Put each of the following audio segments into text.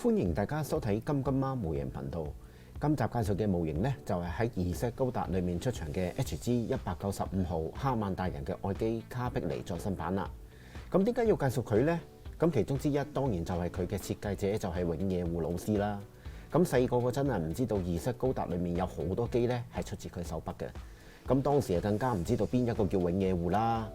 歡迎大家收睇金金貓模型頻道。今集介紹嘅模型呢，就係喺二 set 高達裏面出場嘅 HG195號哈曼大人嘅愛機卡碧尼再生版啦。咁點解要介紹佢呢？咁其中之一當然就係佢嘅設計者就係永野戶老師啦。咁細個嗰陣啊，唔知道二 set 高達裏面有好多機呢係出自佢手筆嘅。咁當時啊更加唔知道邊一個叫永野戶啦。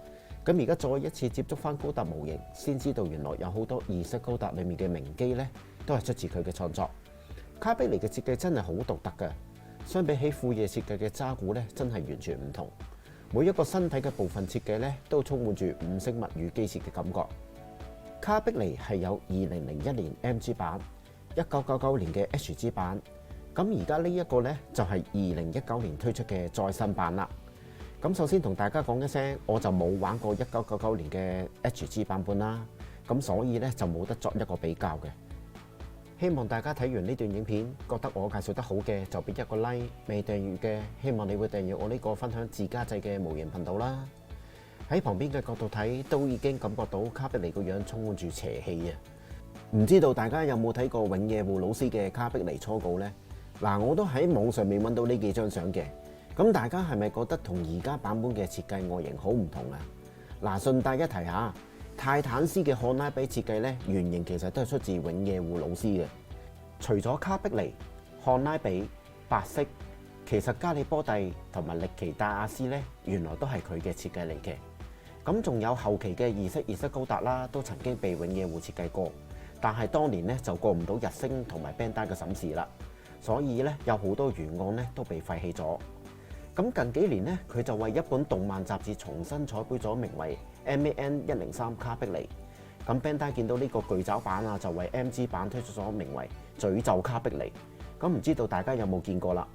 咁而家再一次接觸翻高達模型，先知道原來有好多二 set 高達裏面嘅名機呢，都係出自佢嘅創作。卡碧尼嘅設計真係好獨特嘅，相比起富野設計嘅渣古呢，真係完全唔同。每一個身體嘅部分設計呢，都充滿住五星物語機設嘅感覺。卡碧尼係有2001年 MG 版、1999年嘅 HG 版，咁而家呢一個呢，就係2019年推出嘅再生版啦。咁首先同大家講一聲，我就冇玩過1999年嘅 HG 版本啦，咁所以呢，就冇得作一個比較嘅。希望大家睇完呢段影片，覺得我介紹得好嘅就俾一個 like， 未訂閱嘅希望你會訂閱我呢個分享自家製嘅模型頻道啦。喺旁邊嘅角度睇，都已經感覺到卡碧尼個樣充滿住邪氣啊！唔知道大家有冇睇過永野戶老師嘅卡碧尼初稿呢？嗱，我都喺網上面揾到呢幾張相嘅。咁大家係咪覺得同而家版本嘅設計外形好唔同啊？嗱，順帶一提下，泰坦斯嘅漢拉比設計呢，原型其實都係出自永野戶老師嘅。除咗卡碧尼、漢拉比、白色，其實加里波蒂同埋力奇戴亞斯呢，原來都係佢嘅設計嚟嘅。咁仲有後期嘅二 set 高達啦，都曾經被永野戶設計過，但係當年呢就過唔到日升同埋 Bandai 嘅審視啦，所以呢有好多原案呢都被廢棄咗。咁近幾年呢，佢就為一本動漫雜誌重新彩繪咗名為 MAN103 卡碧尼。咁 Bandai 見到呢個巨爪版啊，就為 MG 版推出咗名為詛咒卡碧尼。咁唔知道大家有冇見過啦？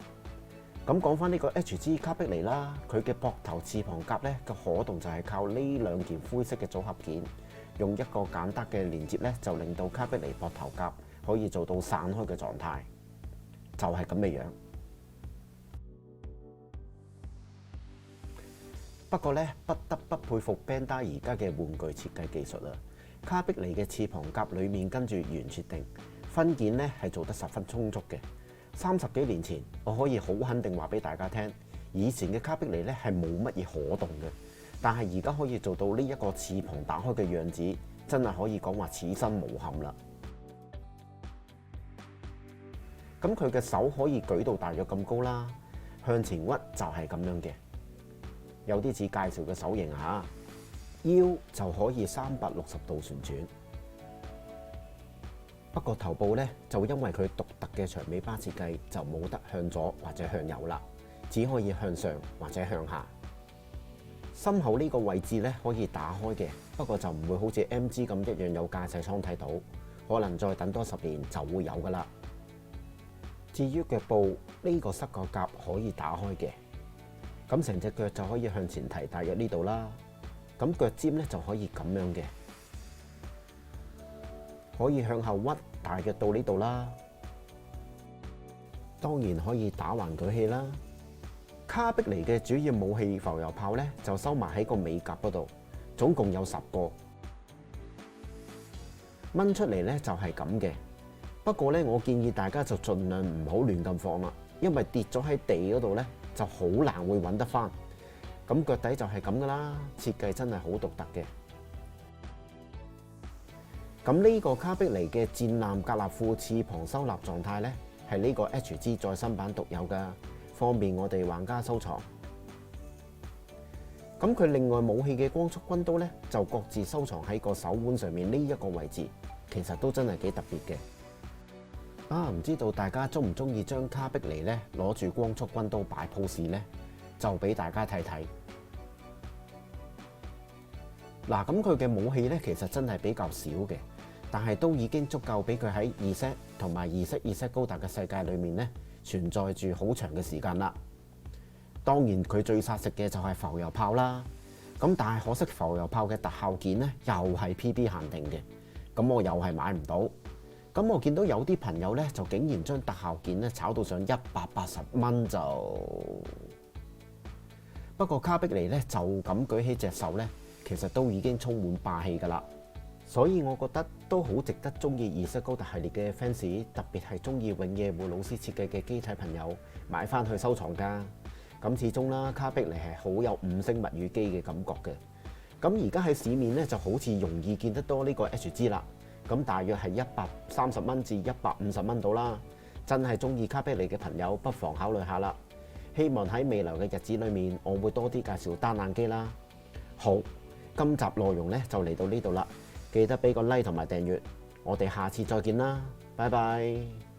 咁講翻呢個 HG 卡碧尼啦，佢嘅膊頭翅膀甲呢個可動就係靠呢兩件灰色嘅組合件，用一個簡單嘅連接呢，就令到卡碧尼膊頭甲可以做到散開嘅狀態，就係咁嘅樣。不過咧，不得不佩服 Bandai 而家嘅玩具設計技術啊！卡碧尼嘅翅膀甲裡面跟住原設定分件咧係做得十分充足嘅。30幾年前，我可以好肯定話俾大家聽，以前嘅卡碧尼咧係冇乜嘢可動嘅，但係而家可以做到呢一個翅膀打開嘅樣子，真係可以講話此生無憾啦！咁佢嘅手可以舉到大約咁高啦，向前屈就係咁樣嘅。有啲似介紹嘅手型嚇，腰就可以360度旋轉。不過頭部呢，就因為佢獨特嘅長尾巴設計，就冇得向左或者向右啦，只可以向上或者向下。心口呢個位置呢，可以打開嘅，不過就唔會好似 MG 咁一樣有駕駛艙睇到，可能再等多10年就會有噶啦。至於腳部呢個膝蓋甲可以打開嘅。咁成隻腳就可以向前提大約呢度啦，咁腳尖咧就可以咁樣嘅，可以向後屈大約到呢度啦。當然可以打橫舉起啦。卡碧尼嘅主要武器浮游炮咧就收埋喺個尾甲嗰度，總共有10個，掹出嚟咧就係咁嘅。不過咧，我建議大家就盡量唔好亂咁放啦，因為跌咗喺地嗰度咧，就好難會揾得翻，咁腳底就係咁噶啦，設計真係好獨特嘅。咁呢個卡碧尼嘅戰艦格納庫翅膀收納狀態呢，係呢個 HG 再生版獨有噶，方便我哋玩家收藏。咁佢另外武器嘅光速軍刀呢，就各自收藏喺個手腕上面呢一個位置，其實都真係幾特別嘅。唔知道大家中唔中意將卡碧尼咧攞住光速軍刀擺 pose 呢？就俾大家睇睇。嗱，咁佢嘅武器咧其實真係比較少嘅，但係都已經足夠俾佢喺2 set 同埋2 set 高達嘅世界裏面咧存在住好長嘅時間啦。當然佢最殺食嘅就係浮游炮啦。咁但係可惜浮游炮嘅特效件咧又係 PB 限定嘅，咁我又係買唔到。咁我見到有啲朋友咧，就竟然將特效件咧炒到上180蚊就。不過卡碧尼咧就咁舉起隻手咧，其實都已經充滿霸氣㗎啦。所以我覺得都好值得中意 Z 高達系列嘅 fans， 特別係中意永野護老師設計嘅機體朋友買翻去收藏㗎。咁始終啦，卡碧尼係好有5星物語機嘅感覺嘅。咁而家喺市面咧就好似容易見得多呢個 HG 啦。咁大約係130蚊至150蚊到啦。真係中意卡碧尼嘅朋友不妨考慮下啦。希望喺未來嘅日子裏面，我會多啲介紹單眼機啦。好，今集內容咧就嚟到呢度啦。記得俾個 like 同埋訂閱，我哋下次再見啦，拜拜。